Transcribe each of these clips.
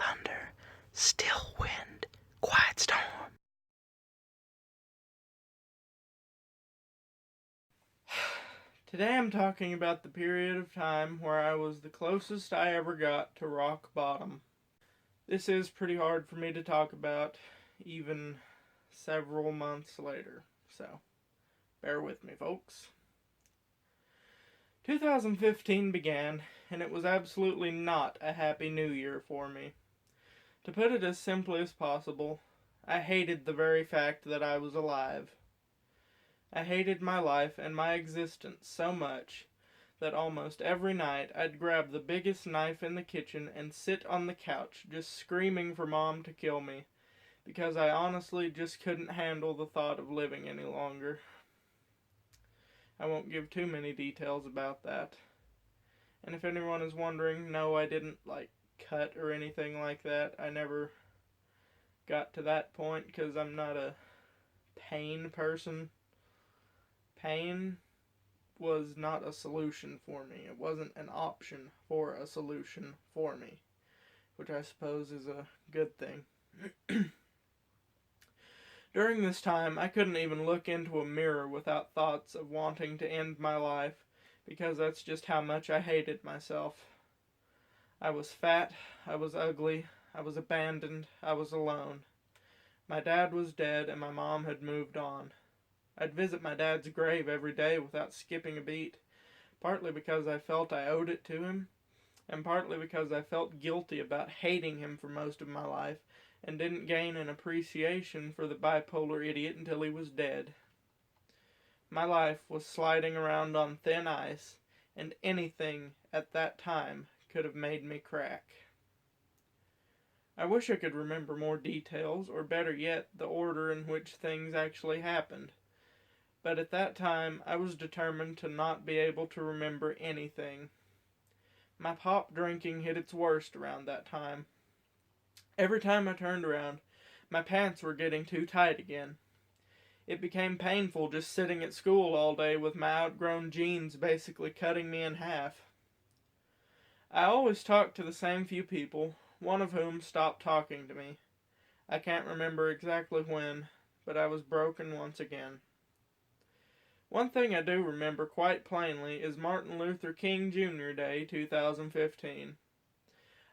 thunder, still wind, quiet storm. Today I'm talking about the period of time where I was the closest I ever got to rock bottom. This is pretty hard for me to talk about, even several months later, so bear with me, folks. 2015 began, and it was absolutely not a happy new year for me. To put it as simply as possible, I hated the very fact that I was alive. I hated my life and my existence so much that almost every night I'd grab the biggest knife in the kitchen and sit on the couch just screaming for Mom to kill me, because I honestly just couldn't handle the thought of living any longer. I won't give too many details about that. And if anyone is wondering, no, I didn't cut or anything like that. I never got to that point because I'm not a pain person. Pain was not a solution for me. It wasn't an option for a solution for me, which I suppose is a good thing. During this time, I couldn't even look into a mirror without thoughts of wanting to end my life, because that's just how much I hated myself. I was fat, I was ugly, I was abandoned, I was alone. My dad was dead and my mom had moved on. I'd visit my dad's grave every day without skipping a beat, partly because I felt I owed it to him, and partly because I felt guilty about hating him for most of my life and didn't gain an appreciation for the bipolar idiot until he was dead. My life was sliding around on thin ice, and anything at that time could have made me crack. I wish I could remember more details, or better yet, the order in which things actually happened. But at that time, I was determined to not be able to remember anything. My pop drinking hit its worst around that time. Every time I turned around, my pants were getting too tight again. It became painful just sitting at school all day with my outgrown jeans basically cutting me in half. I always talked to the same few people, one of whom stopped talking to me. I can't remember exactly when, but I was broken once again. One thing I do remember quite plainly is Martin Luther King Jr. Day 2015.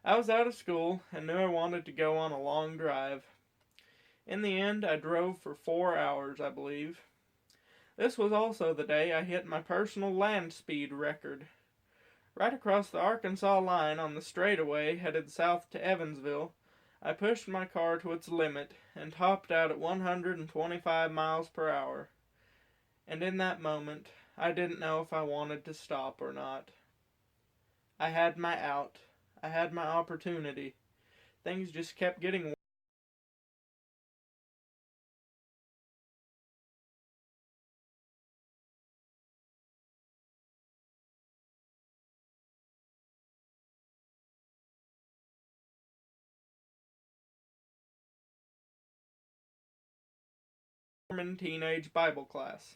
I was out of school and knew I wanted to go on a long drive. In the end, I drove for 4 hours, I believe. This was also the day I hit my personal land speed record. Right across the Arkansas line on the straightaway headed south to Evansville, I pushed my car to its limit and topped out at 125 miles per hour. And in that moment, I didn't know if I wanted to stop or not. I had my out. I had my opportunity. Things just kept getting Mormon teenage Bible class.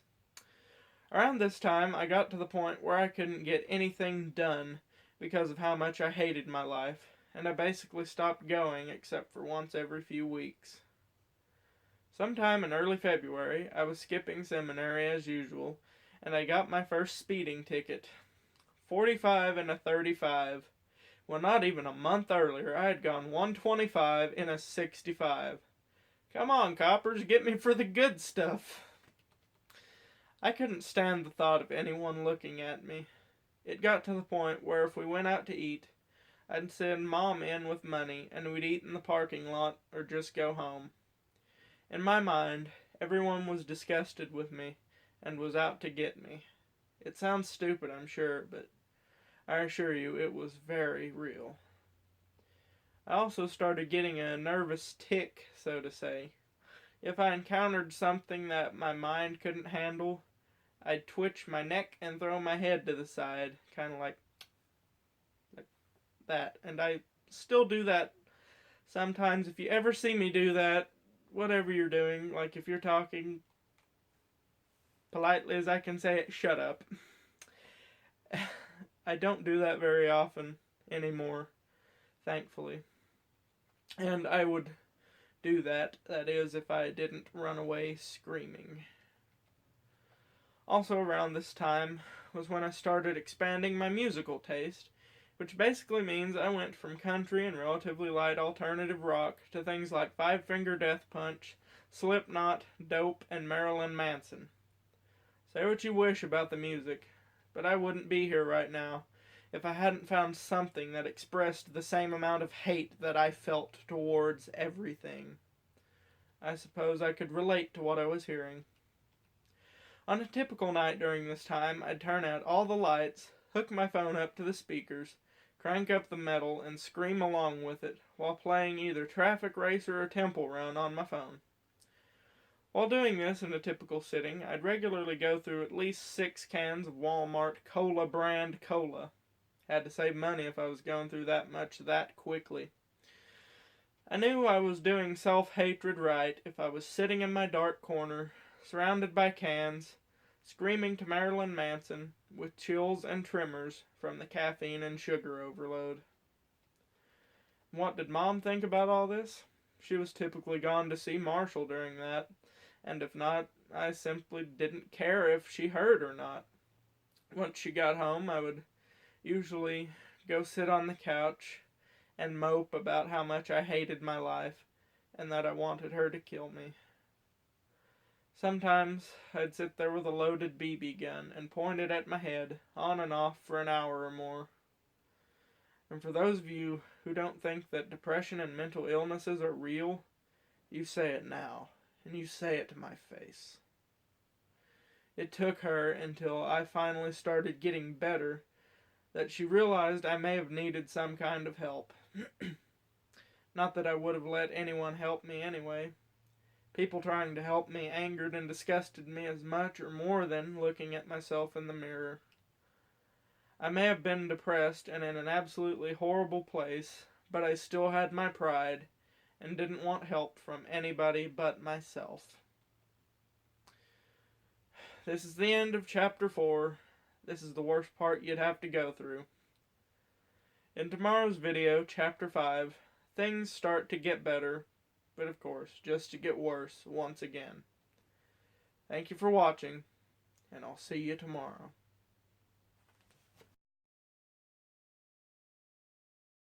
Around this time, I got to the point where I couldn't get anything done because of how much I hated my life, and I basically stopped going except for once every few weeks. Sometime in early February, I was skipping seminary as usual, and I got my first speeding ticket. 45 and a 35. Well, not even a month earlier, I had gone 125 in a 65. Come on, coppers, get me for the good stuff. I couldn't stand the thought of anyone looking at me. It got to the point where if we went out to eat, I'd send Mom in with money and we'd eat in the parking lot or just go home. In my mind, everyone was disgusted with me and was out to get me. It sounds stupid, I'm sure, but I assure you it was very real. I also started getting a nervous tic, so to say. If I encountered something that my mind couldn't handle, I'd twitch my neck and throw my head to the side, kind of like that. And I still do that sometimes. If you ever see me do that, whatever you're doing, like if you're talking politely as I can say it, shut up. I don't do that very often anymore, thankfully. And I would do that, that is, if I didn't run away screaming. Also around this time was when I started expanding my musical taste, which basically means I went from country and relatively light alternative rock to things like Five Finger Death Punch, Slipknot, Dope, and Marilyn Manson. Say what you wish about the music, but I wouldn't be here right now if I hadn't found something that expressed the same amount of hate that I felt towards everything. I suppose I could relate to what I was hearing. On a typical night during this time, I'd turn out all the lights, hook my phone up to the speakers, crank up the metal, and scream along with it while playing either Traffic Racer or Temple Run on my phone. While doing this in a typical sitting, I'd regularly go through at least 6 cans of Walmart Cola brand cola. Had to save money if I was going through that much that quickly. I knew I was doing self-hatred right if I was sitting in my dark corner, surrounded by cans, screaming to Marilyn Manson, with chills and tremors from the caffeine and sugar overload. What did Mom think about all this? She was typically gone to see Marshall during that, and if not, I simply didn't care if she heard or not. Once she got home, I would usually go sit on the couch and mope about how much I hated my life and that I wanted her to kill me. Sometimes I'd sit there with a loaded BB gun and point it at my head, on and off for an hour or more. And for those of you who don't think that depression and mental illnesses are real, you say it now, and you say it to my face. It took her until I finally started getting better that she realized I may have needed some kind of help. Not that I would have let anyone help me anyway. People trying to help me angered and disgusted me as much or more than looking at myself in the mirror. I may have been depressed and in an absolutely horrible place, but I still had my pride and didn't want help from anybody but myself. This is the end of chapter 4. This is the worst part you'd have to go through. In tomorrow's video, chapter 5, things start to get better, but of course, just to get worse once again. Thank you for watching, and I'll see you tomorrow.